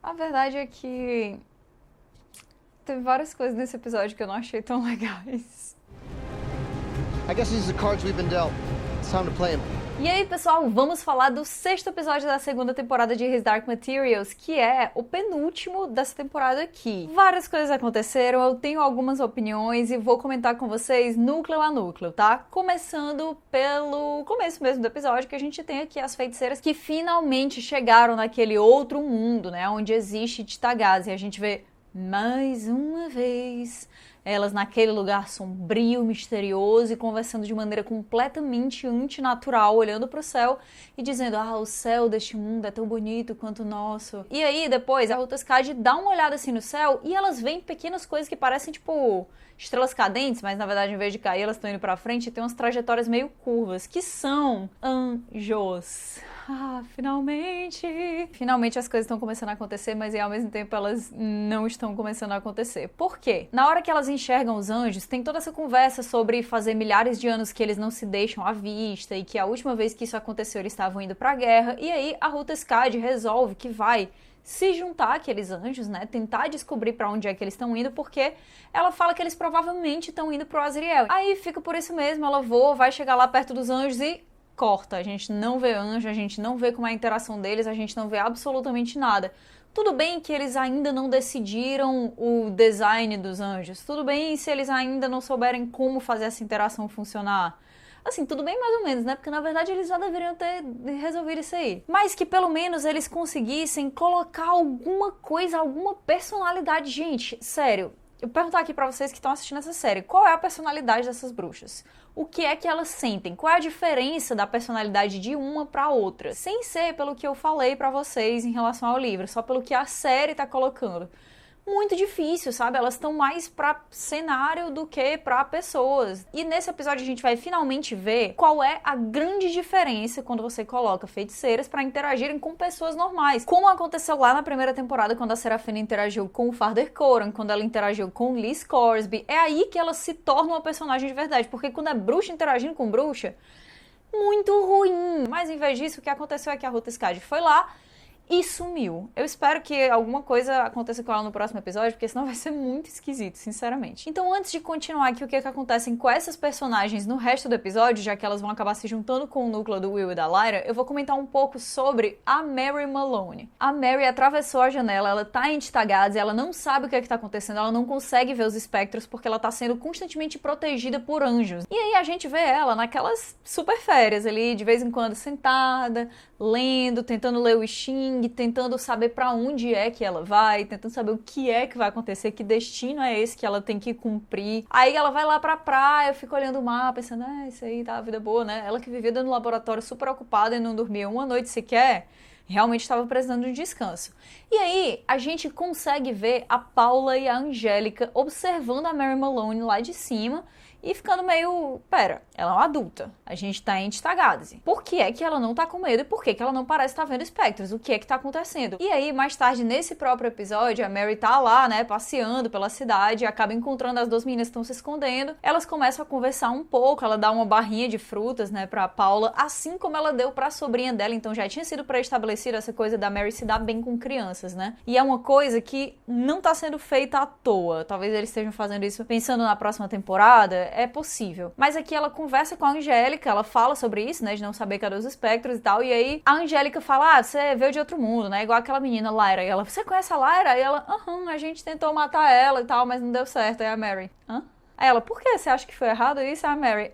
A verdade é que teve várias coisas nesse episódio que eu não achei tão legais. I guess these are the cards we've been dealt. It's time to play them. E aí, pessoal, vamos falar do 6º episódio da 2ª temporada de His Dark Materials, que é o penúltimo dessa temporada aqui. Várias coisas aconteceram, eu tenho algumas opiniões e vou comentar com vocês núcleo a núcleo, tá? Começando pelo começo mesmo do episódio, que a gente tem aqui as feiticeiras que finalmente chegaram naquele outro mundo, né? Onde existe Titagaz, e a gente vê mais uma vez elas naquele lugar sombrio, misterioso e conversando de maneira completamente antinatural, olhando pro céu e dizendo: ah, o céu deste mundo é tão bonito quanto o nosso. E aí, depois, a Ruta Skadi dá uma olhada assim no céu e elas veem pequenas coisas que parecem, tipo, estrelas cadentes, mas na verdade, em vez de cair, elas estão indo pra frente e tem umas trajetórias meio curvas, que são anjos. Ah, finalmente! Finalmente as coisas estão começando a acontecer, mas ao mesmo tempo elas não estão começando a acontecer. Por quê? Na hora que elas enxergam os anjos, tem toda essa conversa sobre fazer milhares de anos que eles não se deixam à vista e que a última vez que isso aconteceu eles estavam indo pra guerra, e aí a Ruta Skadi resolve que vai se juntar àqueles anjos, né, tentar descobrir pra onde é que eles estão indo, porque ela fala que eles provavelmente estão indo pro Azriel. Aí fica por isso mesmo, ela vai chegar lá perto dos anjos e corta. A gente não vê anjo, a gente não vê como é a interação deles, a gente não vê absolutamente nada. Tudo bem que eles ainda não decidiram o design dos anjos, tudo bem se eles ainda não souberem como fazer essa interação funcionar. Assim, tudo bem mais ou menos, né? Porque na verdade eles já deveriam ter resolvido isso aí. Mas que pelo menos eles conseguissem colocar alguma coisa, alguma personalidade. Gente, sério, eu vou perguntar aqui pra vocês que estão assistindo essa série, qual é a personalidade dessas bruxas? O que é que elas sentem? Qual é a diferença da personalidade de uma pra outra? Sem ser pelo que eu falei pra vocês em relação ao livro, só pelo que a série tá colocando. Muito difícil, sabe? Elas estão mais pra cenário do que pra pessoas. E nesse episódio a gente vai finalmente ver qual é a grande diferença quando você coloca feiticeiras pra interagirem com pessoas normais. Como aconteceu lá na primeira temporada, quando a Serafina interagiu com o Father Coran, quando ela interagiu com Lee Scoresby. É aí que ela se torna uma personagem de verdade, porque quando é bruxa interagindo com bruxa, muito ruim. Mas em vez disso, o que aconteceu é que a Ruta Skadi foi lá e sumiu. Eu espero que alguma coisa aconteça com ela no próximo episódio, porque senão vai ser muito esquisito, sinceramente. Então, antes de continuar aqui o que acontece com essas personagens no resto do episódio, já que elas vão acabar se juntando com o núcleo do Will e da Lyra, eu vou comentar um pouco sobre a Mary Malone. A Mary atravessou a janela, ela tá em Titagaz, ela não sabe o que tá acontecendo, ela não consegue ver os espectros porque ela tá sendo constantemente protegida por anjos. E aí a gente vê ela naquelas super férias ali, de vez em quando sentada, lendo, tentando ler o Xing, tentando saber pra onde é que ela vai, tentando saber o que é que vai acontecer, que destino é esse que ela tem que cumprir. Aí ela vai lá pra praia, fica olhando o mar, pensando, isso aí tá a vida boa, né? Ela que vivia dentro do laboratório super ocupada e não dormia uma noite sequer, realmente estava precisando de um descanso. E aí, a gente consegue ver a Paula e a Angélica observando a Mary Malone lá de cima e ficando meio, pera, ela é uma adulta, a gente tá em Titagaz. Por que é que ela não tá com medo e por que que ela não parece estar vendo espectros? O que é que tá acontecendo? E aí, mais tarde, nesse próprio episódio, a Mary tá lá, né, passeando pela cidade, acaba encontrando as duas meninas que estão se escondendo, elas começam a conversar um pouco, ela dá uma barrinha de frutas, né, pra Paula, assim como ela deu pra sobrinha dela, então já tinha sido pré-estabelecido essa coisa da Mary se dar bem com crianças, né? E é uma coisa que não tá sendo feita à toa, talvez eles estejam fazendo isso pensando na próxima temporada, é possível. Mas aqui ela conversa com a Angélica, ela fala sobre isso, né, de não saber cadê os espectros e tal, e aí a Angélica fala, você veio de outro mundo, né, igual aquela menina Lyra, e ela, você conhece a Lyra? E ela, a gente tentou matar ela e tal, mas não deu certo. Aí a Mary, hã? Aí ela, por que? Você acha que foi errado isso? A Mary,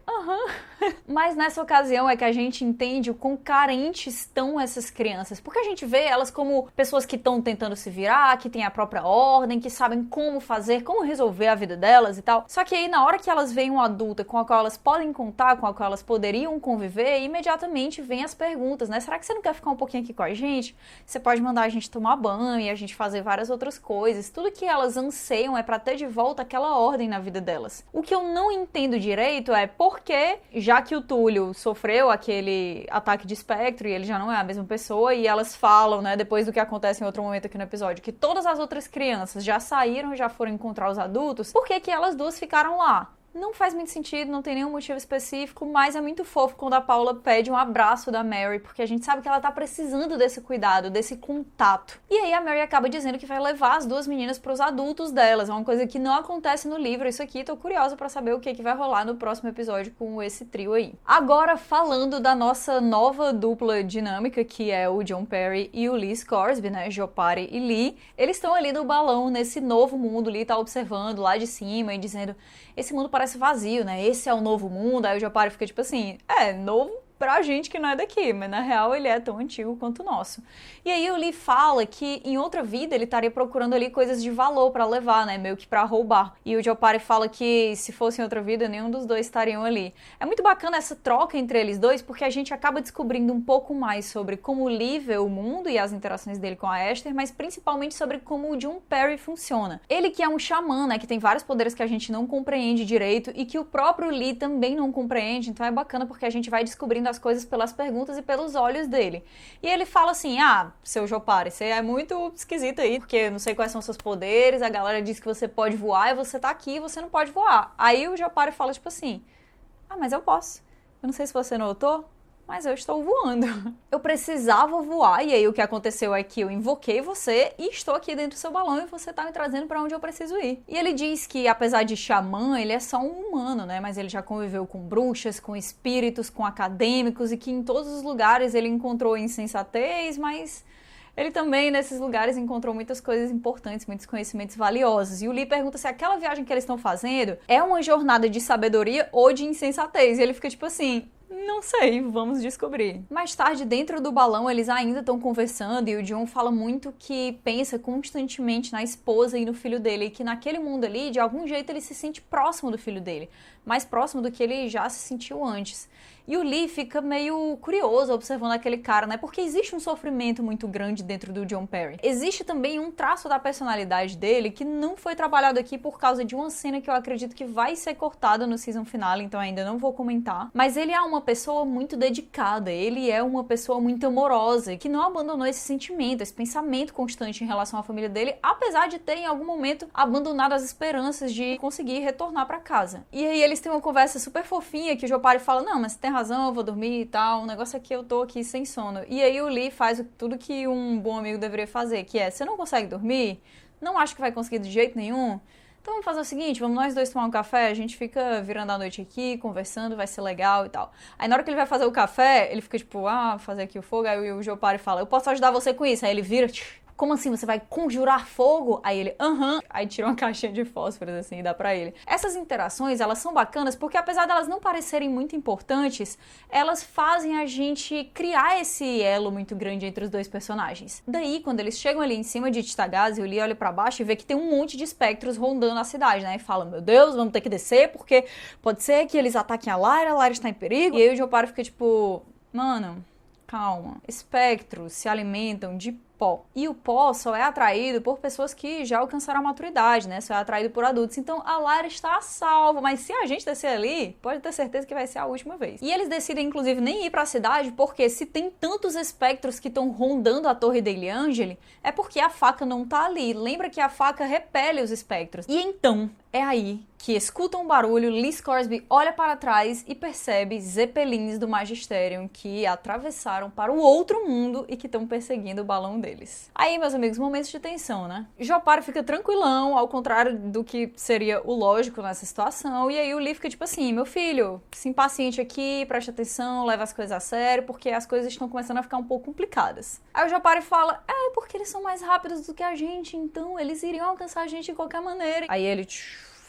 Mas nessa ocasião é que a gente entende o quão carentes estão essas crianças. Porque a gente vê elas como pessoas que estão tentando se virar, que têm a própria ordem, que sabem como fazer, como resolver a vida delas e tal. Só que aí na hora que elas veem uma adulta com a qual elas podem contar, com a qual elas poderiam conviver, imediatamente vem as perguntas, né? Será que você não quer ficar um pouquinho aqui com a gente? Você pode mandar a gente tomar banho e a gente fazer várias outras coisas. Tudo que elas anseiam é pra ter de volta aquela ordem na vida delas. O que eu não entendo direito é por que, já que o Túlio sofreu aquele ataque de espectro e ele já não é a mesma pessoa, e elas falam, né, depois do que acontece em outro momento aqui no episódio, que todas as outras crianças já saíram, já foram encontrar os adultos, por que que elas duas ficaram lá? Não faz muito sentido, não tem nenhum motivo específico, mas é muito fofo quando a Paula pede um abraço da Mary, porque a gente sabe que ela tá precisando desse cuidado, desse contato. E aí a Mary acaba dizendo que vai levar as duas meninas pros adultos delas, é uma coisa que não acontece no livro, isso aqui, tô curiosa pra saber o que vai rolar no próximo episódio com esse trio aí. Agora, falando da nossa nova dupla dinâmica, que é o John Perry e o Lee Scoresby, né, Jopari e Lee, eles estão ali no balão, nesse novo mundo, Lee tá observando lá de cima e dizendo, esse mundo parece vazio, né, esse é o novo mundo, aí o Jopari fica tipo assim, novo pra gente que não é daqui, mas na real ele é tão antigo quanto o nosso. E aí o Lee fala que em outra vida ele estaria procurando ali coisas de valor pra levar, né, meio que pra roubar. E o Jopari fala que se fosse em outra vida, nenhum dos dois estariam ali. É muito bacana essa troca entre eles dois, porque a gente acaba descobrindo um pouco mais sobre como o Lee vê o mundo e as interações dele com a Esther, mas principalmente sobre como o John Perry funciona. Ele que é um xamã, né, que tem vários poderes que a gente não compreende direito e que o próprio Lee também não compreende, então é bacana porque a gente vai descobrindo as coisas pelas perguntas e pelos olhos dele. E ele fala assim, seu Jopari, você é muito esquisito aí, porque eu não sei quais são os seus poderes, a galera diz que você pode voar e você tá aqui e você não pode voar. Aí o Jopari fala tipo assim, mas eu posso. Eu não sei se você notou, mas eu estou voando. Eu precisava voar, e aí o que aconteceu é que eu invoquei você e estou aqui dentro do seu balão e você tá me trazendo pra onde eu preciso ir. E ele diz que, apesar de xamã, ele é só um humano, né? Mas ele já conviveu com bruxas, com espíritos, com acadêmicos, e que em todos os lugares ele encontrou insensatez, mas ele também, nesses lugares, encontrou muitas coisas importantes, muitos conhecimentos valiosos. E o Lee pergunta se aquela viagem que eles estão fazendo é uma jornada de sabedoria ou de insensatez. E ele fica tipo assim, não sei, vamos descobrir. Mais tarde, dentro do balão, eles ainda estão conversando e o John fala muito que pensa constantemente na esposa e no filho dele e que naquele mundo ali, de algum jeito, ele se sente próximo do filho dele, mais próximo do que ele já se sentiu antes. E o Lee fica meio curioso observando aquele cara, né? Porque existe um sofrimento muito grande dentro do John Perry. Existe também um traço da personalidade dele que não foi trabalhado aqui por causa de uma cena que eu acredito que vai ser cortada no season final, então ainda não vou comentar. Mas ele é uma pessoa muito dedicada, ele é uma pessoa muito amorosa, que não abandonou esse sentimento, esse pensamento constante em relação à família dele, apesar de ter em algum momento abandonado as esperanças de conseguir retornar pra casa. E aí eles têm uma conversa super fofinha que o Jopari fala, não, mas você tem razão, eu vou dormir e tal, o negócio é que eu tô aqui sem sono. E aí o Lee faz tudo que um bom amigo deveria fazer, que é, você não consegue dormir? Não acho que vai conseguir de jeito nenhum? Então vamos fazer o seguinte, vamos nós dois tomar um café, a gente fica virando a noite aqui, conversando, vai ser legal e tal. Aí na hora que ele vai fazer o café, ele fica tipo, fazer aqui o fogo, aí o Jopari fala, eu posso ajudar você com isso? Aí ele vira, como assim, você vai conjurar fogo? Aí ele, aí tira uma caixinha de fósforos assim e dá pra ele. Essas interações, elas são bacanas porque apesar delas não parecerem muito importantes, elas fazem a gente criar esse elo muito grande entre os dois personagens. Daí, quando eles chegam ali em cima de Titagazi, o Lee olha pra baixo e vê que tem um monte de espectros rondando a cidade, né? E fala, meu Deus, vamos ter que descer porque pode ser que eles ataquem a Lyra está em perigo. E aí o Jopari fica tipo, mano, calma, espectros se alimentam de pó. E o pó só é atraído por pessoas que já alcançaram a maturidade, né? Só é atraído por adultos. Então a Lyra está a salvo, mas se a gente descer ali, pode ter certeza que vai ser a última vez. E eles decidem, inclusive, nem ir pra cidade, porque se tem tantos espectros que estão rondando a torre Daily Angel, é porque a faca não tá ali. Lembra que a faca repele os espectros. E então, é aí que escuta um barulho, Lee Scoresby olha para trás e percebe zeppelins do Magisterium que atravessaram para o outro mundo e que estão perseguindo o balão deles. Aí, meus amigos, momentos de tensão, né? Jopari fica tranquilão, ao contrário do que seria o lógico nessa situação, e aí o Lee fica tipo assim, meu filho, se impaciente aqui, preste atenção, leva as coisas a sério, porque as coisas estão começando a ficar um pouco complicadas. Aí o Jopari fala, porque eles são mais rápidos do que a gente, então eles iriam alcançar a gente de qualquer maneira. Aí ele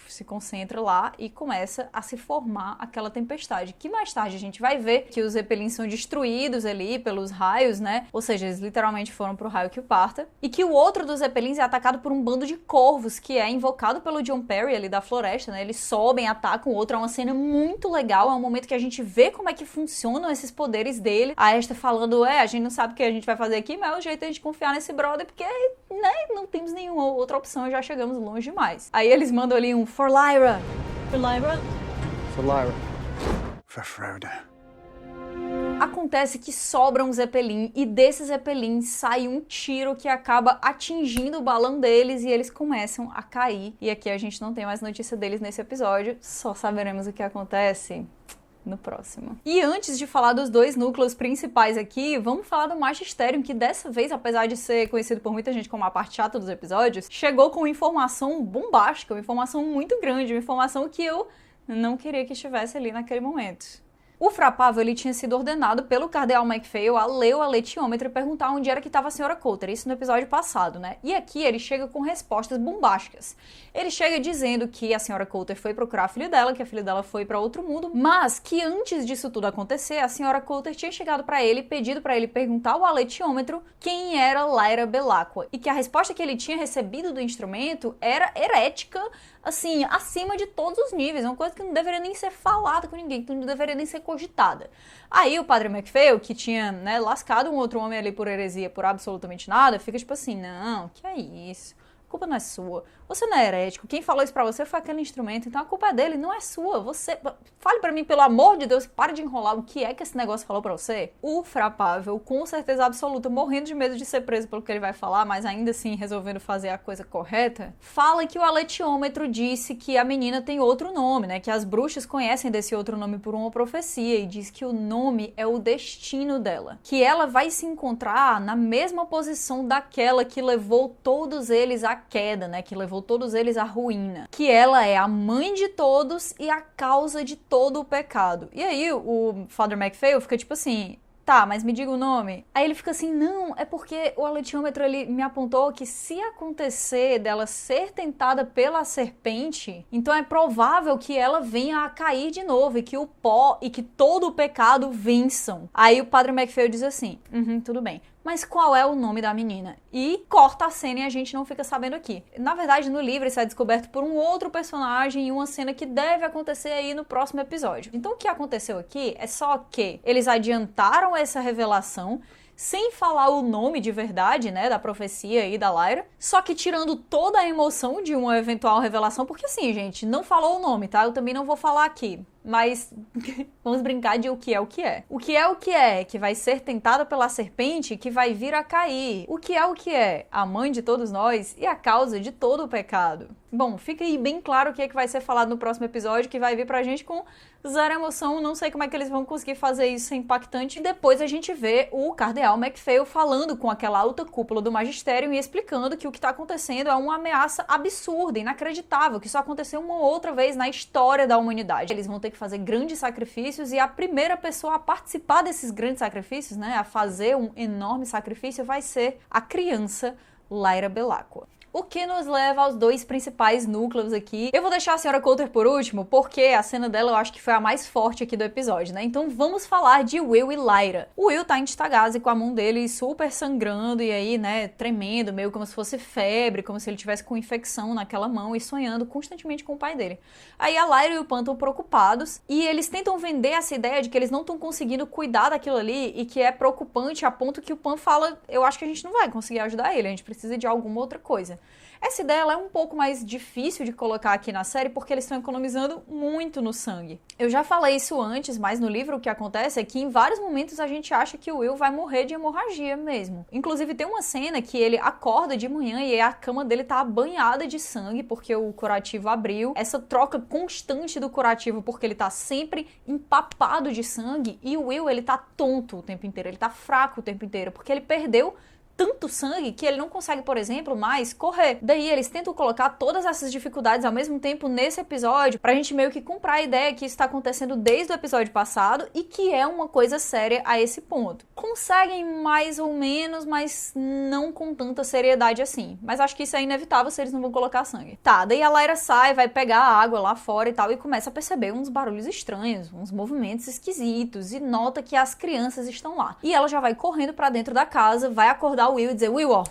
se concentra lá e começa a se formar aquela tempestade, que mais tarde a gente vai ver que os zeppelins são destruídos ali pelos raios, né? Ou seja, eles literalmente foram pro raio que o parta, e que o outro dos zeppelins é atacado por um bando de corvos, que é invocado pelo John Perry ali da floresta, né? Eles sobem, atacam o outro, é uma cena muito legal, é um momento que a gente vê como é que funcionam esses poderes dele. A Esther falando, a gente não sabe o que a gente vai fazer aqui, mas é o jeito de a gente confiar nesse brother, porque, né, não temos nenhuma outra opção e já chegamos longe demais. Aí eles mandam ali um For Lyra. For Lyra? For Lyra. For Frodo. Acontece que sobra um Zeppelin e desse Zeppelin sai um tiro que acaba atingindo o balão deles e eles começam a cair. E aqui a gente não tem mais notícia deles nesse episódio, só saberemos o que acontece no próximo. E antes de falar dos dois núcleos principais aqui, vamos falar do Magisterium, que dessa vez, apesar de ser conhecido por muita gente como a parte chata dos episódios, chegou com informação bombástica, uma informação muito grande, uma informação que eu não queria que estivesse ali naquele momento. O Frapável, ele tinha sido ordenado pelo Cardeal MacPhail a ler o aletiômetro e perguntar onde era que estava a Sra. Coulter, isso no episódio passado, né? E aqui ele chega com respostas bombásticas. Ele chega dizendo que a Sra. Coulter foi procurar a filha dela, que a filha dela foi para outro mundo, mas que antes disso tudo acontecer, a Sra. Coulter tinha chegado para ele e pedido para ele perguntar ao aletiômetro quem era Lyra Belacqua, e que a resposta que ele tinha recebido do instrumento era herética, assim, acima de todos os níveis, uma coisa que não deveria nem ser falada com ninguém, que não deveria nem ser cogitada. Aí o Padre MacPhail, que tinha, né, lascado um outro homem ali por heresia, por absolutamente nada, fica tipo assim, não, que é isso? A culpa não é sua. Você não é herético. Quem falou isso pra você foi aquele instrumento, então a culpa é dele, não é sua. Você... Fale pra mim, pelo amor de Deus, pare de enrolar. O que é que esse negócio falou pra você? O Frapável, com certeza absoluta, morrendo de medo de ser preso pelo que ele vai falar, mas ainda assim resolvendo fazer a coisa correta, fala que o aletiômetro disse que a menina tem outro nome, né? Que as bruxas conhecem desse outro nome por uma profecia e diz que o nome é o destino dela. Que ela vai se encontrar na mesma posição daquela que levou todos eles à queda, né? Que levou todos eles à ruína. Que ela é a mãe de todos e a causa de todo o pecado. E aí o Father MacPhail fica tipo assim, tá, mas me diga o nome. Aí ele fica assim, não, é porque o aletiômetro ele me apontou que se acontecer dela ser tentada pela serpente, então é provável que ela venha a cair de novo e que o pó e que todo o pecado vençam. Aí o Padre MacPhail diz assim, tudo bem. Mas qual é o nome da menina? E corta a cena e a gente não fica sabendo aqui. Na verdade, no livro isso é descoberto por um outro personagem e uma cena que deve acontecer aí no próximo episódio. Então o que aconteceu aqui é só que eles adiantaram essa revelação sem falar o nome de verdade, né, da profecia e da Lyra, só que tirando toda a emoção de uma eventual revelação, porque assim, gente, não falou o nome, tá? Eu também não vou falar aqui. Mas vamos brincar de o que é o que é. O que é o que é? Que vai ser tentada pela serpente que vai vir a cair. O que é o que é? A mãe de todos nós e a causa de todo o pecado. Bom, fica aí bem claro o que é que vai ser falado no próximo episódio, que vai vir pra gente com zero emoção. Não sei como é que eles vão conseguir fazer isso sem impactante. E depois a gente vê o Cardeal MacPhail falando com aquela alta cúpula do Magisterium e explicando que o que tá acontecendo é uma ameaça absurda, inacreditável, que só aconteceu uma outra vez na história da humanidade. Eles vão ter que fazer grandes sacrifícios e a primeira pessoa a participar desses grandes sacrifícios, né, a fazer um enorme sacrifício, vai ser a criança Lyra Belacqua. O que nos leva aos dois principais núcleos aqui. Eu vou deixar a Sra. Coulter por último, porque a cena dela eu acho que foi a mais forte aqui do episódio, né? Então vamos falar de Will e Lyra. O Will tá em Tstagazy com a mão dele super sangrando e aí, né, tremendo, meio como se fosse febre, como se ele tivesse com infecção naquela mão e sonhando constantemente com o pai dele. Aí a Lyra e o Pan estão preocupados e eles tentam vender essa ideia de que eles não estão conseguindo cuidar daquilo ali e que é preocupante a ponto que o Pan fala, eu acho que a gente não vai conseguir ajudar ele, a gente precisa de alguma outra coisa. Essa ideia ela é um pouco mais difícil de colocar aqui na série porque eles estão economizando muito no sangue. Eu já falei isso antes, mas no livro o que acontece é que em vários momentos a gente acha que o Will vai morrer de hemorragia mesmo. Inclusive tem uma cena que ele acorda de manhã e a cama dele tá banhada de sangue porque o curativo abriu. Essa troca constante do curativo porque ele tá sempre empapado de sangue e o Will ele tá tonto o tempo inteiro, ele tá fraco o tempo inteiro porque ele perdeu tanto sangue que ele não consegue, por exemplo, mais correr. Daí eles tentam colocar todas essas dificuldades ao mesmo tempo nesse episódio pra gente meio que comprar a ideia que isso tá acontecendo desde o episódio passado e que é uma coisa séria a esse ponto. Conseguem mais ou menos, mas não com tanta seriedade assim. Mas acho que isso é inevitável se eles não vão colocar sangue. Tá, daí a Lyra sai, vai pegar a água lá fora e tal e começa a perceber uns barulhos estranhos, uns movimentos esquisitos e nota que as crianças estão lá. E ela já vai correndo pra dentro da casa, vai acordar o Will e dizer, Will, ó,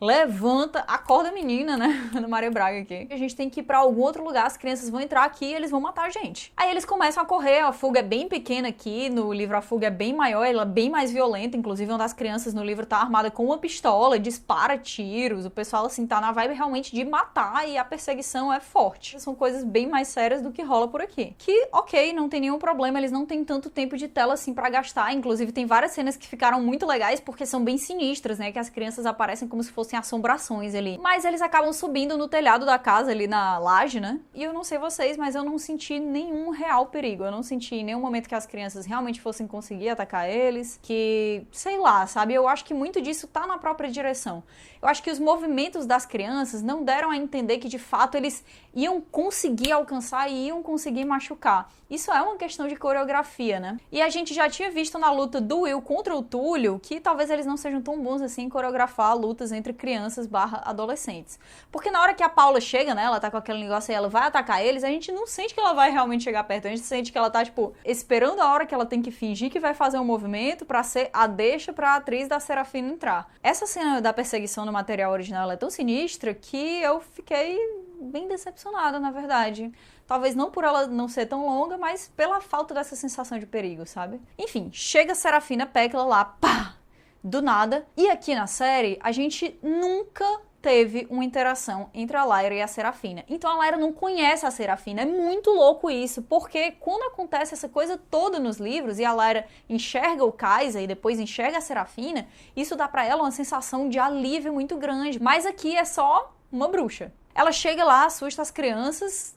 levanta, acorda a menina, né? Ana Maria Braga aqui. A gente tem que ir pra algum outro lugar, as crianças vão entrar aqui e eles vão matar a gente. Aí eles começam a correr, a fuga é bem pequena aqui, no livro a fuga é bem maior, ela é bem mais violenta, inclusive uma das crianças no livro tá armada com uma pistola, dispara tiros, o pessoal assim tá na vibe realmente de matar e a perseguição é forte. São coisas bem mais sérias do que rola por aqui. Que, ok, não tem nenhum problema, eles não têm tanto tempo de tela assim pra gastar, inclusive tem várias cenas que ficaram muito legais porque são bem sinistras, né, que as crianças aparecem como se fossem assombrações ali. Mas eles acabam subindo no telhado da casa ali na laje, né? E eu não sei vocês, mas eu não senti nenhum real perigo. Eu não senti em nenhum momento que as crianças realmente fossem conseguir atacar eles, que, sei lá, sabe? Eu acho que muito disso tá na própria direção. Eu acho que os movimentos das crianças não deram a entender que de fato eles iam conseguir alcançar e iam conseguir machucar. Isso é uma questão de coreografia, né? E a gente já tinha visto na luta do Will contra o Túlio que talvez eles não sejam tão bons assim em coreografar lutas entre crianças / adolescentes. Porque na hora que a Paula chega, né, ela tá com aquele negócio e ela vai atacar eles, a gente não sente que ela vai realmente chegar perto, a gente sente que ela tá, tipo, esperando a hora que ela tem que fingir que vai fazer um movimento pra ser a deixa pra atriz da Serafina entrar. Essa cena da perseguição no material original, ela é tão sinistra que eu fiquei bem decepcionada, na verdade. Talvez não por ela não ser tão longa, mas pela falta dessa sensação de perigo, sabe? Enfim, chega a Serafina Pekkala lá, pá! Do nada. E aqui na série, a gente nunca teve uma interação entre a Lyra e a Serafina. Então a Lyra não conhece a Serafina. É muito louco isso, porque quando acontece essa coisa toda nos livros e a Lyra enxerga o Kaiser e depois enxerga a Serafina, isso dá pra ela uma sensação de alívio muito grande. Mas aqui é só uma bruxa. Ela chega lá, assusta as crianças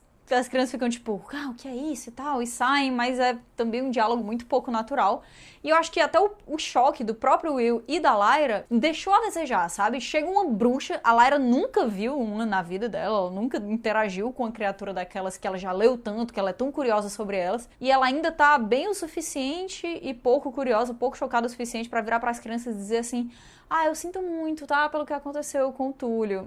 ficam tipo, o que é isso e tal, e saem, mas é também um diálogo muito pouco natural. E eu acho que até o choque do próprio Will e da Lyra deixou a desejar, sabe? Chega uma bruxa, a Lyra nunca viu uma na vida dela, ela nunca interagiu com uma criatura daquelas que ela já leu tanto, que ela é tão curiosa sobre elas, e ela ainda tá bem o suficiente e pouco curiosa, pouco chocada o suficiente pra virar pras crianças e dizer assim, eu sinto muito, tá, pelo que aconteceu com o Túlio.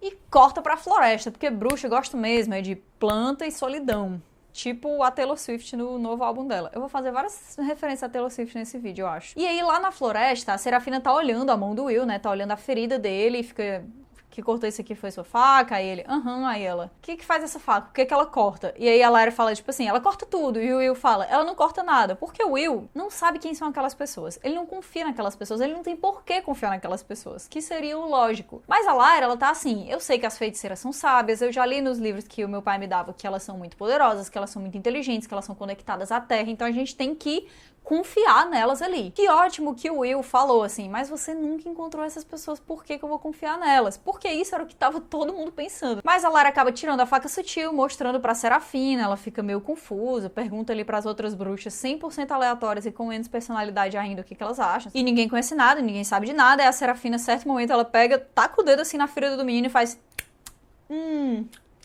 E corta pra floresta, porque bruxa gosta mesmo, é de planta e solidão. Tipo a Taylor Swift no novo álbum dela. Eu vou fazer várias referências a Taylor Swift nesse vídeo, eu acho. E aí, lá na floresta, a Serafina tá olhando a mão do Will, né? Tá olhando a ferida dele e fica... que cortou isso aqui foi sua faca? Aí ele, aí ela, o que faz essa faca? O que ela corta? E aí a Lyra fala, tipo assim, ela corta tudo. E o Will fala, ela não corta nada. Porque o Will não sabe quem são aquelas pessoas. Ele não confia naquelas pessoas, ele não tem por que confiar naquelas pessoas. Que seria o lógico. Mas a Lyra, ela tá assim, eu sei que as feiticeiras são sábias, eu já li nos livros que o meu pai me dava que elas são muito poderosas, que elas são muito inteligentes, que elas são conectadas à Terra, então a gente tem que confiar nelas ali. Que ótimo que o Will falou assim, mas você nunca encontrou essas pessoas, por que eu vou confiar nelas? Porque isso era o que tava todo mundo pensando. Mas a Lara acaba tirando a faca sutil, mostrando pra Serafina, ela fica meio confusa, pergunta ali pras outras bruxas 100% aleatórias e com menos personalidade ainda o que elas acham. E ninguém conhece nada, ninguém sabe de nada, e a Serafina, em certo momento, ela pega, taca o dedo assim na ferida do menino e faz...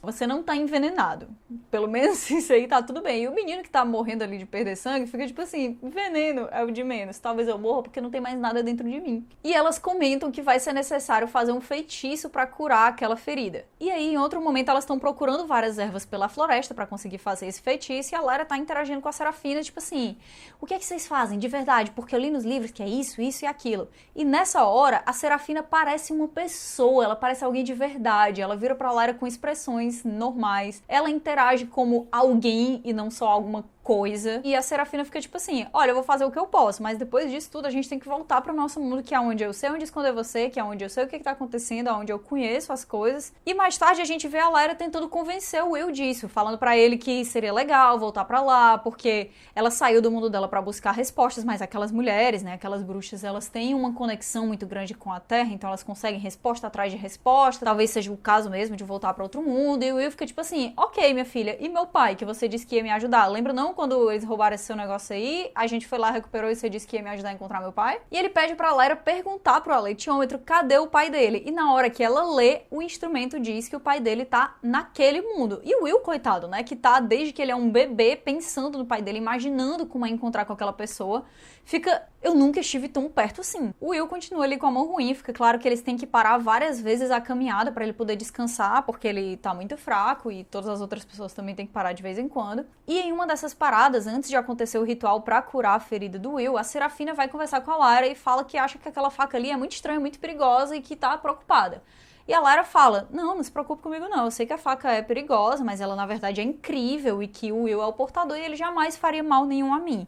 Você não tá envenenado. Pelo menos isso aí tá tudo bem. E o menino que tá morrendo ali de perder sangue fica tipo assim, veneno é o de menos. Talvez eu morra porque não tem mais nada dentro de mim. E elas comentam que vai ser necessário fazer um feitiço pra curar aquela ferida. E aí, em outro momento, elas estão procurando várias ervas pela floresta pra conseguir fazer esse feitiço. E a Lyra tá interagindo com a Serafina, tipo assim, o que é que vocês fazem de verdade? Porque eu li nos livros que é isso, isso e aquilo. E nessa hora, a Serafina parece uma pessoa, ela parece alguém de verdade. Ela vira pra Lyra com expressões normais. Ela interage como alguém e não só alguma coisa. E a Serafina fica tipo assim, olha, eu vou fazer o que eu posso, mas depois disso tudo a gente tem que voltar pro nosso mundo, que é onde eu sei onde esconder você, que é onde eu sei o que tá acontecendo, onde eu conheço as coisas. E mais tarde a gente vê a Lyra tentando convencer o Will disso, falando pra ele que seria legal voltar pra lá, porque ela saiu do mundo dela pra buscar respostas, mas aquelas mulheres, né, aquelas bruxas, elas têm uma conexão muito grande com a Terra, então elas conseguem resposta atrás de resposta, talvez seja o caso mesmo de voltar pra outro mundo, e o Will fica tipo assim, ok, minha filha, e meu pai, que você disse que ia me ajudar? Lembra não quando eles roubaram esse seu negócio aí, a gente foi lá, recuperou e você disse que ia me ajudar a encontrar meu pai? E ele pede pra Lyra perguntar pro aletiômetro cadê o pai dele. E na hora que ela lê, o instrumento diz que o pai dele tá naquele mundo. E o Will, coitado, né, que tá desde que ele é um bebê pensando no pai dele, imaginando como é encontrar com aquela pessoa, fica, eu nunca estive tão perto assim. O Will continua ali com a mão ruim, fica claro que eles têm que parar várias vezes a caminhada pra ele poder descansar, porque ele tá muito fraco e todas as outras pessoas também têm que parar de vez em quando. E em uma dessas paradas, separadas antes de acontecer o ritual pra curar a ferida do Will, a Serafina vai conversar com a Lyra e fala que acha que aquela faca ali é muito estranha, muito perigosa e que tá preocupada. E a Lyra fala, não se preocupe comigo não, eu sei que a faca é perigosa, mas ela na verdade é incrível e que o Will é o portador e ele jamais faria mal nenhum a mim.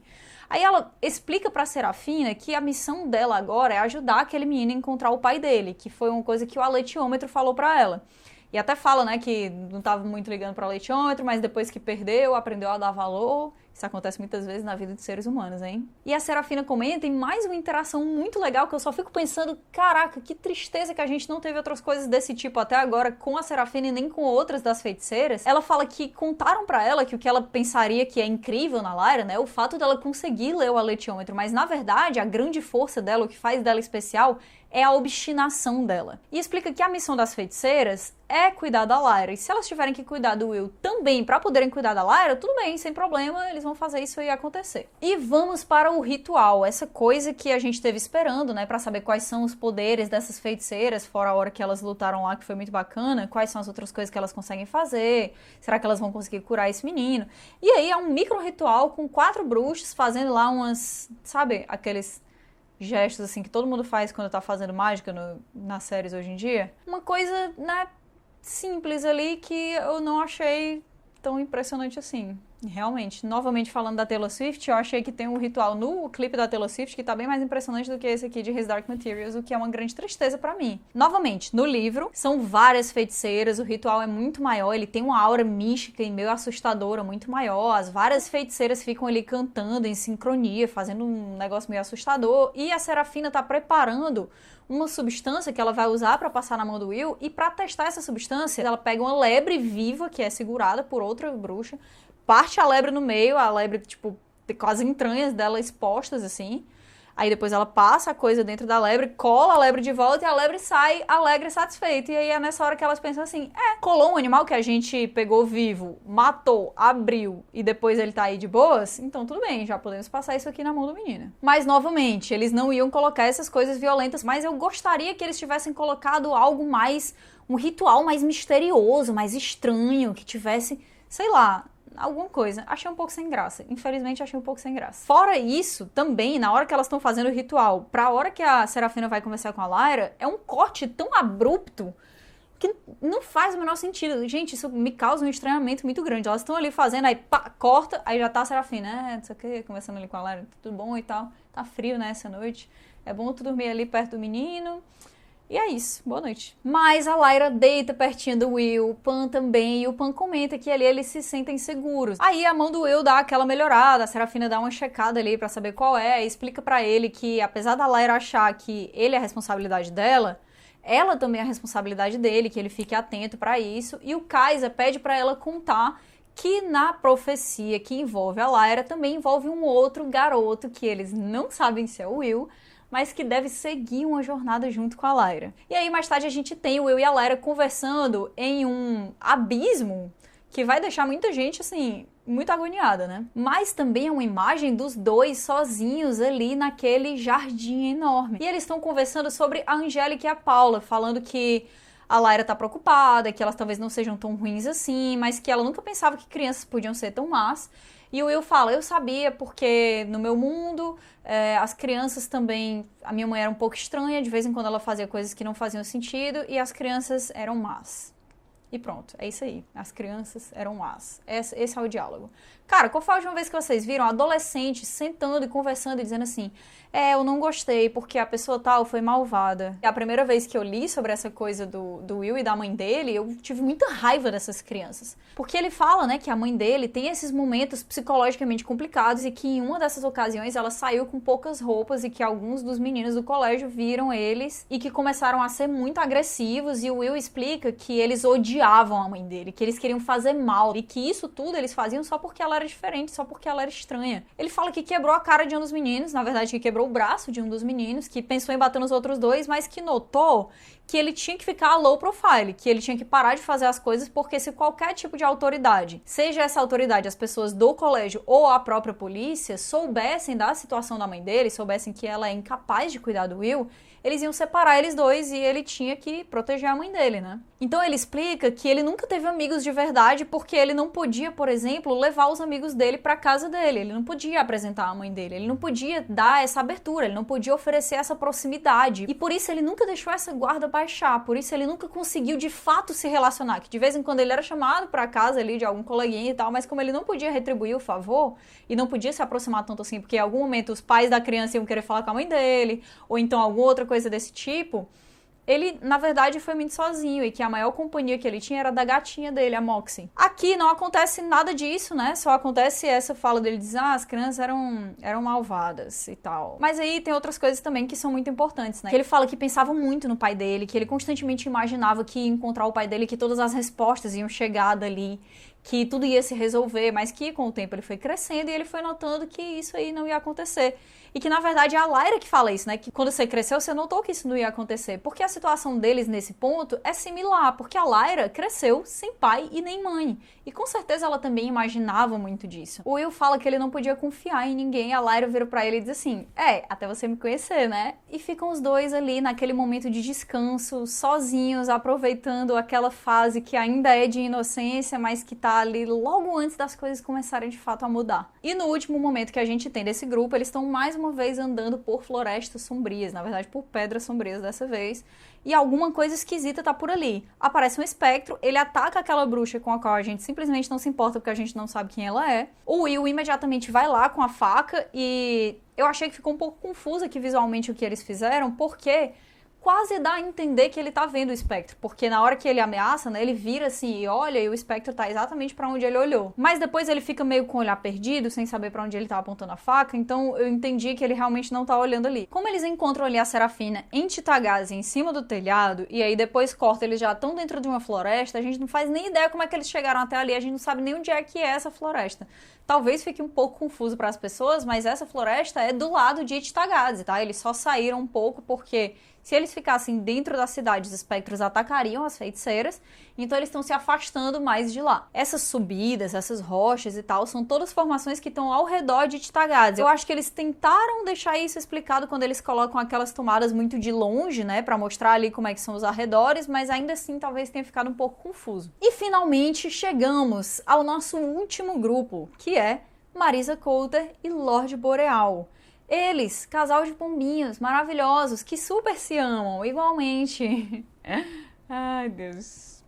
Aí ela explica pra Serafina que a missão dela agora é ajudar aquele menino a encontrar o pai dele, que foi uma coisa que o aletiômetro falou pra ela. E até fala, né, que não estava muito ligando para o aletiômetro, mas depois que perdeu, aprendeu a dar valor. Isso acontece muitas vezes na vida de seres humanos, hein? E a Serafina comenta em mais uma interação muito legal que eu só fico pensando, caraca, que tristeza que a gente não teve outras coisas desse tipo até agora com a Serafina e nem com outras das feiticeiras. Ela fala que contaram pra ela que o que ela pensaria que é incrível na Lyra, né, o fato dela conseguir ler o aletiômetro, mas na verdade a grande força dela, o que faz dela especial, é a obstinação dela. E explica que a missão das feiticeiras é cuidar da Lyra. E se elas tiverem que cuidar do Will também pra poderem cuidar da Lyra, tudo bem, sem problema, eles vão fazer isso aí acontecer. E vamos para o ritual, essa coisa que a gente teve esperando, né, pra saber quais são os poderes dessas feiticeiras, fora a hora que elas lutaram lá, que foi muito bacana, quais são as outras coisas que elas conseguem fazer, será que elas vão conseguir curar esse menino? E aí é um micro ritual com 4 bruxos fazendo lá umas, sabe, aqueles gestos assim que todo mundo faz quando tá fazendo mágica nas séries hoje em dia. Uma coisa, né, simples ali que eu não achei tão impressionante assim. Realmente, novamente falando da Taylor Swift, eu achei que tem um ritual no clipe da Taylor Swift que tá bem mais impressionante do que esse aqui de His Dark Materials, o que é uma grande tristeza pra mim. Novamente, no livro, são várias feiticeiras, o ritual é muito maior, ele tem uma aura mística e meio assustadora, muito maior, as várias feiticeiras ficam ali cantando em sincronia, fazendo um negócio meio assustador, e a Serafina tá preparando uma substância que ela vai usar pra passar na mão do Will, e pra testar essa substância, ela pega uma lebre viva, que é segurada por outra bruxa, parte a lebre no meio, a lebre, tipo, com as entranhas dela expostas, assim. Aí depois ela passa a coisa dentro da lebre, cola a lebre de volta e a lebre sai alegre e satisfeita. E aí é nessa hora que elas pensam assim, colou um animal que a gente pegou vivo, matou, abriu e depois ele tá aí de boas, então tudo bem, já podemos passar isso aqui na mão do menino. Mas, novamente, eles não iam colocar essas coisas violentas, mas eu gostaria que eles tivessem colocado algo mais, um ritual mais misterioso, mais estranho, que tivesse, sei lá, alguma coisa. Achei um pouco sem graça. Infelizmente, achei um pouco sem graça. Fora isso, também, na hora que elas estão fazendo o ritual, pra hora que a Serafina vai conversar com a Lyra, é um corte tão abrupto que não faz o menor sentido. Gente, isso me causa um estranhamento muito grande. Elas estão ali fazendo, aí pá, corta, aí já tá a Serafina, não sei o que, conversando ali com a Lyra, tudo bom e tal. Tá frio, né, essa noite. É bom tu dormir ali perto do menino. E é isso, boa noite. Mas a Lyra deita pertinho do Will, o Pan também, e o Pan comenta que ali eles se sentem seguros. Aí a mão do Will dá aquela melhorada, a Serafina dá uma checada ali pra saber qual é, e explica pra ele que apesar da Lyra achar que ele é a responsabilidade dela, ela também é a responsabilidade dele, que ele fique atento pra isso, e o Kaiser pede pra ela contar que na profecia que envolve a Lyra também envolve um outro garoto que eles não sabem se é o Will, mas que deve seguir uma jornada junto com a Lyra. E aí, mais tarde, a gente tem o Will e a Lyra conversando em um abismo que vai deixar muita gente, assim, muito agoniada, né? Mas também é uma imagem dos dois sozinhos ali naquele jardim enorme. E eles estão conversando sobre a Angélica e a Paula, falando que a Lyra tá preocupada, que elas talvez não sejam tão ruins assim, mas que ela nunca pensava que crianças podiam ser tão más. E o Will fala, eu sabia porque no meu mundo as crianças também, a minha mãe era um pouco estranha, de vez em quando ela fazia coisas que não faziam sentido e as crianças eram más. E pronto, é isso aí, as crianças eram más. Esse é o diálogo. Cara, qual foi a última vez que vocês viram adolescentes sentando e conversando e dizendo assim, eu não gostei porque a pessoa tal foi malvada. A primeira vez que eu li sobre essa coisa do Will e da mãe dele, eu tive muita raiva dessas crianças. Porque ele fala, né, que a mãe dele tem esses momentos psicologicamente complicados e que em uma dessas ocasiões ela saiu com poucas roupas e que alguns dos meninos do colégio viram eles e que começaram a ser muito agressivos e o Will explica que eles odiavam a mãe dele, que eles queriam fazer mal e que isso tudo eles faziam só porque ela era diferente, só porque ela era estranha. Ele fala que quebrou a cara de um dos meninos, na verdade que quebrou o braço de um dos meninos, que pensou em bater nos outros dois, mas que notou que ele tinha que ficar low profile, que ele tinha que parar de fazer as coisas, porque se qualquer tipo de autoridade, seja essa autoridade as pessoas do colégio ou a própria polícia, soubessem da situação da mãe dele, soubessem que ela é incapaz de cuidar do Will, eles iam separar eles dois e ele tinha que proteger a mãe dele, né? Então ele explica que ele nunca teve amigos de verdade porque ele não podia, por exemplo, levar os amigos dele pra casa dele, ele não podia apresentar a mãe dele, ele não podia dar essa abertura, ele não podia oferecer essa proximidade e por isso ele nunca deixou essa guarda baixar, por isso ele nunca conseguiu de fato se relacionar, que de vez em quando ele era chamado pra casa ali de algum coleguinha e tal, mas como ele não podia retribuir o favor e não podia se aproximar tanto assim, porque em algum momento os pais da criança iam querer falar com a mãe dele, ou então alguma outra coisa desse tipo, ele, na verdade, foi muito sozinho e que a maior companhia que ele tinha era da gatinha dele, a Moxie. Aqui não acontece nada disso, né? Só acontece essa fala dele, diz, as crianças eram malvadas e tal. Mas aí tem outras coisas também que são muito importantes, né? Que ele fala que pensava muito no pai dele, que ele constantemente imaginava que ia encontrar o pai dele, que todas as respostas iam chegar dali, que tudo ia se resolver, mas que com o tempo ele foi crescendo e ele foi notando que isso aí não ia acontecer. E que na verdade é a Lyra que fala isso, né? Que quando você cresceu, você notou que isso não ia acontecer. Porque a situação deles nesse ponto é similar, porque a Lyra cresceu sem pai e nem mãe. E com certeza ela também imaginava muito disso. O Will fala que ele não podia confiar em ninguém, a Lyra vira pra ele e diz assim, até você me conhecer, né? E ficam os dois ali naquele momento de descanso, sozinhos, aproveitando aquela fase que ainda é de inocência, mas que tá ali logo antes das coisas começarem de fato a mudar. E no último momento que a gente tem desse grupo, eles estão mais uma vez andando por florestas sombrias, na verdade por pedras sombrias dessa vez, e alguma coisa esquisita tá por ali. Aparece um espectro, ele ataca aquela bruxa com a qual a gente simplesmente não se importa porque a gente não sabe quem ela é. O Will imediatamente vai lá com a faca e eu achei que ficou um pouco confuso aqui visualmente o que eles fizeram, porque quase dá a entender que ele tá vendo o espectro, porque na hora que ele ameaça, né, ele vira assim e olha, e o espectro tá exatamente pra onde ele olhou. Mas depois ele fica meio com o olhar perdido, sem saber pra onde ele tá apontando a faca, então eu entendi que ele realmente não tá olhando ali. Como eles encontram ali a Serafina em Titagazi, em cima do telhado, e aí depois corta, eles já estão dentro de uma floresta, a gente não faz nem ideia como é que eles chegaram até ali, a gente não sabe nem onde é que é essa floresta. Talvez fique um pouco confuso para as pessoas, mas essa floresta é do lado de Titagazi, tá? Eles só saíram um pouco porque se eles ficassem dentro da cidade, os espectros atacariam as feiticeiras, então eles estão se afastando mais de lá. Essas subidas, essas rochas e tal, são todas formações que estão ao redor de Titagazi. Eu acho que eles tentaram deixar isso explicado quando eles colocam aquelas tomadas muito de longe, né, para mostrar ali como é que são os arredores, mas ainda assim talvez tenha ficado um pouco confuso. E finalmente chegamos ao nosso último grupo, que é Marisa Coulter e Lorde Boreal. Eles, casal de pombinhos maravilhosos, que super se amam, igualmente. Ai, Deus.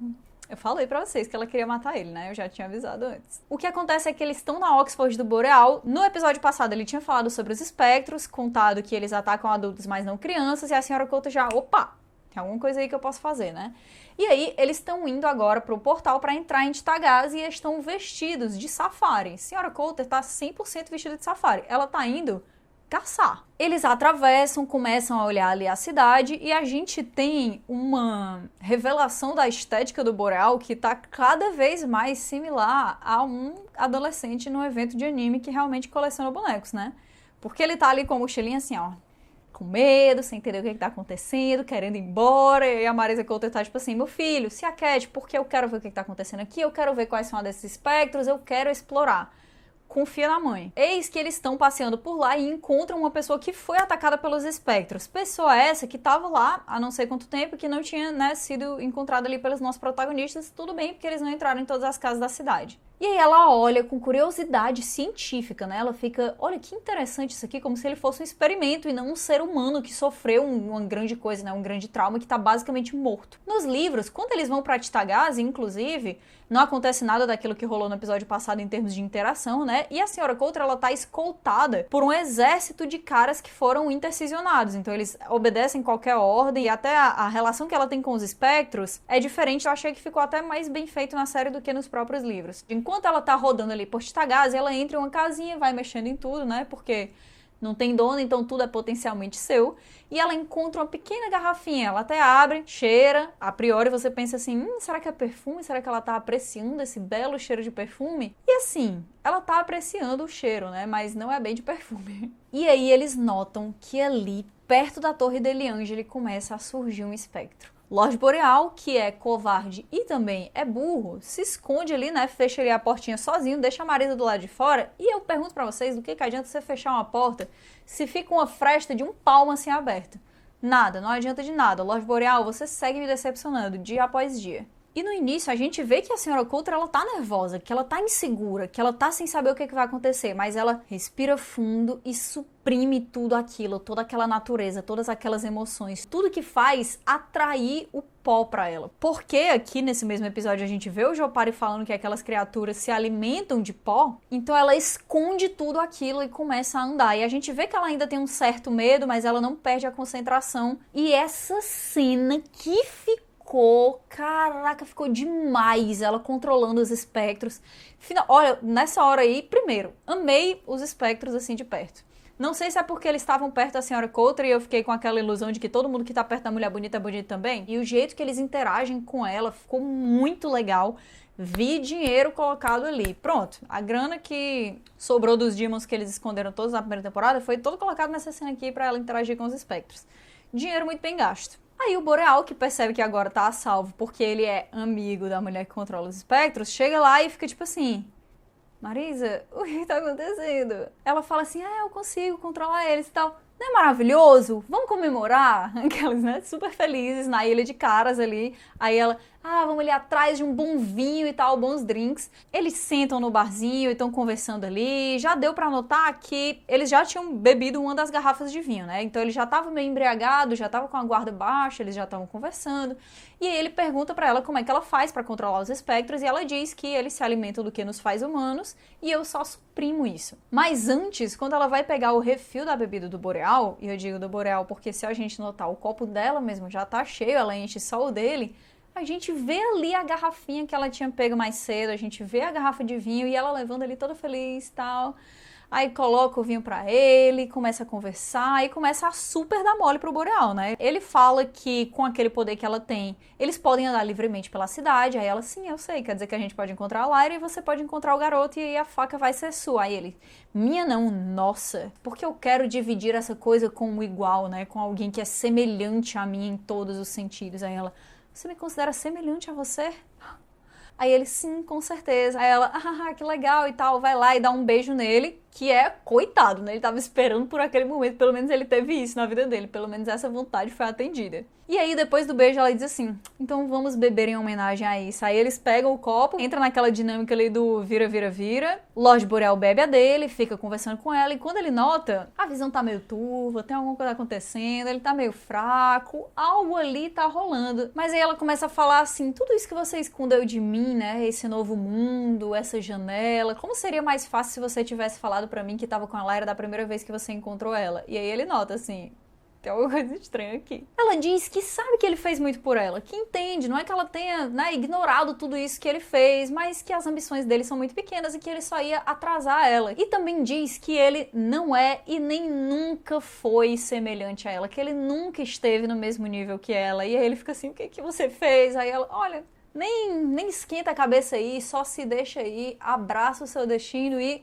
Eu falei pra vocês que ela queria matar ele, né? Eu já tinha avisado antes. O que acontece é que eles estão na Oxford do Boreal. No episódio passado ele tinha falado sobre os espectros, contado que eles atacam adultos, mas não crianças, e a senhora Coulter já, opa, tem alguma coisa aí que eu posso fazer, né? E aí, eles estão indo agora pro portal para entrar em Titagazi e estão vestidos de safari. Senhora Coulter tá 100% vestida de safari. Ela tá indo caçar. Eles atravessam, começam a olhar ali a cidade e a gente tem uma revelação da estética do Boreal que tá cada vez mais similar a um adolescente num evento de anime que realmente coleciona bonecos, né? Porque ele tá ali com a mochilinha assim, ó, com medo, sem entender o que tá acontecendo, querendo ir embora, e a Marisa Coulter tá tipo assim, meu filho, se aquete, porque eu quero ver o que tá acontecendo aqui, eu quero ver quais são desses espectros, eu quero explorar. Confia na mãe. Eis que eles estão passeando por lá e encontram uma pessoa que foi atacada pelos espectros. Pessoa essa que estava lá há não sei quanto tempo, que não tinha, né, sido encontrada ali pelos nossos protagonistas. Tudo bem, porque eles não entraram em todas as casas da cidade. E aí ela olha com curiosidade científica, né? Ela fica, olha que interessante isso aqui, como se ele fosse um experimento e não um ser humano que sofreu uma grande coisa, né? Um grande trauma que tá basicamente morto. Nos livros, quando eles vão pra Titagazi, inclusive, não acontece nada daquilo que rolou no episódio passado em termos de interação, né? E a senhora Coulter, ela tá escoltada por um exército de caras que foram intercisionados. Então eles obedecem qualquer ordem e até a relação que ela tem com os espectros é diferente. Eu achei que ficou até mais bem feito na série do que nos próprios livros. Enquanto ela tá rodando ali por Titagazi, ela entra em uma casinha, vai mexendo em tudo, né? Porque não tem dono, então tudo é potencialmente seu. E ela encontra uma pequena garrafinha, ela até abre, cheira. A priori você pensa assim, será que é perfume? Será que ela tá apreciando esse belo cheiro de perfume? E assim, ela tá apreciando o cheiro, né? Mas não é bem de perfume. E aí eles notam que ali, perto da Torre dele Angeli, começa a surgir um espectro. Lorde Boreal, que é covarde e também é burro, se esconde ali, né, fecha ali a portinha sozinho, deixa a Marisa do lado de fora, e eu pergunto pra vocês, do que adianta você fechar uma porta se fica uma fresta de um palmo assim aberta? Nada, não adianta de nada. Lorde Boreal, você segue me decepcionando dia após dia. E no início a gente vê que a senhora Coulter, ela tá nervosa, que ela tá insegura, que ela tá sem saber o que vai acontecer, mas ela respira fundo e suprime tudo aquilo, toda aquela natureza, todas aquelas emoções, tudo que faz atrair o pó pra ela. Porque aqui nesse mesmo episódio a gente vê o Jopari falando que aquelas criaturas se alimentam de pó, então ela esconde tudo aquilo e começa a andar. E a gente vê que ela ainda tem um certo medo, mas ela não perde a concentração. E essa cena que ficou demais, ela controlando os espectros. Olha, nessa hora aí, primeiro, amei os espectros assim de perto. Não sei se é porque eles estavam perto da senhora Coulter e eu fiquei com aquela ilusão de que todo mundo que tá perto da mulher bonita é bonito também. E o jeito que eles interagem com ela ficou muito legal. Vi dinheiro colocado ali. Pronto, a grana que sobrou dos Demons que eles esconderam todos na primeira temporada foi todo colocado nessa cena aqui pra ela interagir com os espectros. Dinheiro muito bem gasto. Aí o Boreal, que percebe que agora tá a salvo porque ele é amigo da mulher que controla os espectros, chega lá e fica tipo assim: Marisa, o que tá acontecendo? Ela fala assim: eu consigo controlar eles e tal. Não é maravilhoso? Vamos comemorar? Aquelas, né, super felizes na ilha de caras ali. Aí ela, vamos ali atrás de um bom vinho e tal, bons drinks. Eles sentam no barzinho e estão conversando ali. Já deu pra notar que eles já tinham bebido uma das garrafas de vinho, né? Então ele já tava meio embriagado, já tava com a guarda baixa, eles já estavam conversando. E aí ele pergunta pra ela como é que ela faz pra controlar os espectros e ela diz que eles se alimentam do que nos faz humanos e eu só suprimo isso. Mas antes, quando ela vai pegar o refil da bebida do Boreal, e eu digo do Boreal porque se a gente notar, o copo dela mesmo já tá cheio, ela enche só o dele, a gente vê ali a garrafinha que ela tinha pego mais cedo, a gente vê a garrafa de vinho e ela levando ali toda feliz e tal. Aí coloca o vinho pra ele, começa a conversar e começa a super dar mole pro Boreal, né? Ele fala que com aquele poder que ela tem, eles podem andar livremente pela cidade. Aí ela, sim, eu sei, quer dizer que a gente pode encontrar a Lyra e você pode encontrar o garoto e aí a faca vai ser sua. Aí ele, minha não, nossa, porque eu quero dividir essa coisa com um igual, né? Com alguém que é semelhante a mim em todos os sentidos. Aí ela, você me considera semelhante a você? Aí ele, sim, com certeza. Aí ela, que legal e tal, vai lá e dá um beijo nele, que é coitado, né? Ele tava esperando por aquele momento, pelo menos ele teve isso na vida dele, pelo menos essa vontade foi atendida. E aí, depois do beijo, ela diz assim, então vamos beber em homenagem a isso. Aí eles pegam o copo, entra naquela dinâmica ali do vira, vira, vira. Lorde Boreal bebe a dele, fica conversando com ela, e quando ele nota, a visão tá meio turva, tem alguma coisa acontecendo, ele tá meio fraco, algo ali tá rolando. Mas aí ela começa a falar assim, tudo isso que você escondeu de mim, né, esse novo mundo, essa janela, como seria mais fácil se você tivesse falado pra mim que tava com a Lyra da primeira vez que você encontrou ela? E aí ele nota assim, tem alguma coisa estranha aqui. Ela diz que sabe que ele fez muito por ela, que entende, não é que ela tenha, né, ignorado tudo isso que ele fez, mas que as ambições dele são muito pequenas e que ele só ia atrasar ela. E também diz que ele não é e nem nunca foi semelhante a ela, que ele nunca esteve no mesmo nível que ela. E aí ele fica assim, o que você fez? Aí ela, olha, nem esquenta a cabeça aí, só se deixa aí, abraça o seu destino e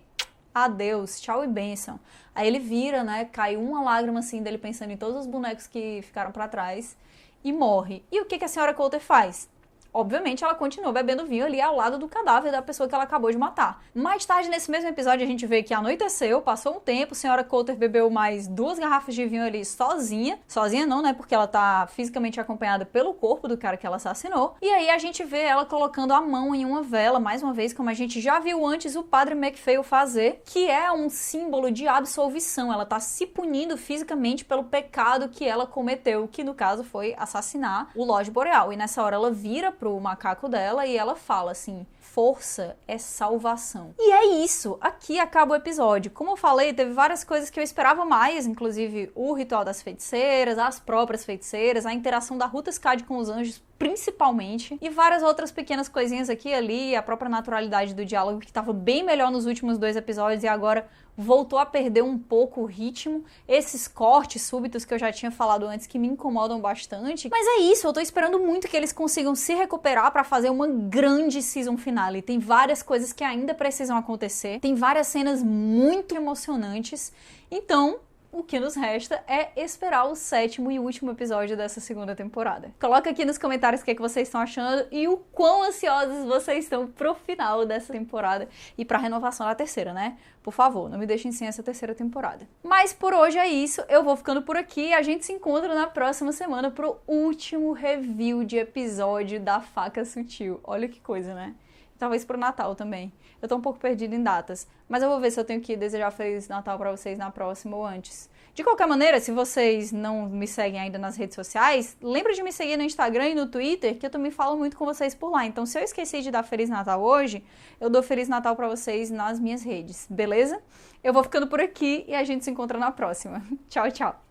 adeus, tchau e bênção. Aí ele vira, né, cai uma lágrima assim dele pensando em todos os bonecos que ficaram pra trás e morre. E o que a senhora Coulter faz? Obviamente ela continua bebendo vinho ali ao lado do cadáver da pessoa que ela acabou de matar. Mais tarde nesse mesmo episódio a gente vê que anoiteceu, passou um tempo, a senhora Coulter bebeu mais 2 garrafas de vinho ali sozinha. Sozinha não, né, porque ela tá fisicamente acompanhada pelo corpo do cara que ela assassinou. E aí a gente vê ela colocando a mão em uma vela, mais uma vez, como a gente já viu antes o Padre MacPhail fazer, que é um símbolo de absolvição. Ela tá se punindo fisicamente pelo pecado que ela cometeu, que no caso foi assassinar o Lorde Boreal. E nessa hora ela vira pro macaco dela e ela fala assim, força é salvação. E é isso, aqui acaba o episódio. Como eu falei, teve várias coisas que eu esperava mais, inclusive o ritual das feiticeiras, as próprias feiticeiras, a interação da Ruta Skadi com os anjos, principalmente, e várias outras pequenas coisinhas aqui e ali, a própria naturalidade do diálogo que estava bem melhor nos últimos 2 episódios e agora voltou a perder um pouco o ritmo, esses cortes súbitos que eu já tinha falado antes que me incomodam bastante, mas é isso, eu tô esperando muito que eles consigam se recuperar pra fazer uma grande season finale. Tem várias coisas que ainda precisam acontecer, tem várias cenas muito emocionantes, então o que nos resta é esperar o 7º e último episódio dessa segunda temporada. Coloca aqui nos comentários o que vocês estão achando e o quão ansiosos vocês estão pro final dessa temporada e pra renovação da terceira, né? Por favor, não me deixem sem essa terceira temporada. Mas por hoje é isso, eu vou ficando por aqui e a gente se encontra na próxima semana pro último review de episódio da Faca Sutil. Olha que coisa, né? Talvez pro Natal também. Eu tô um pouco perdida em datas, mas eu vou ver se eu tenho que desejar Feliz Natal pra vocês na próxima ou antes. De qualquer maneira, se vocês não me seguem ainda nas redes sociais, lembra de me seguir no Instagram e no Twitter, que eu também falo muito com vocês por lá. Então, se eu esqueci de dar Feliz Natal hoje, eu dou Feliz Natal pra vocês nas minhas redes, beleza? Eu vou ficando por aqui e a gente se encontra na próxima. Tchau, tchau!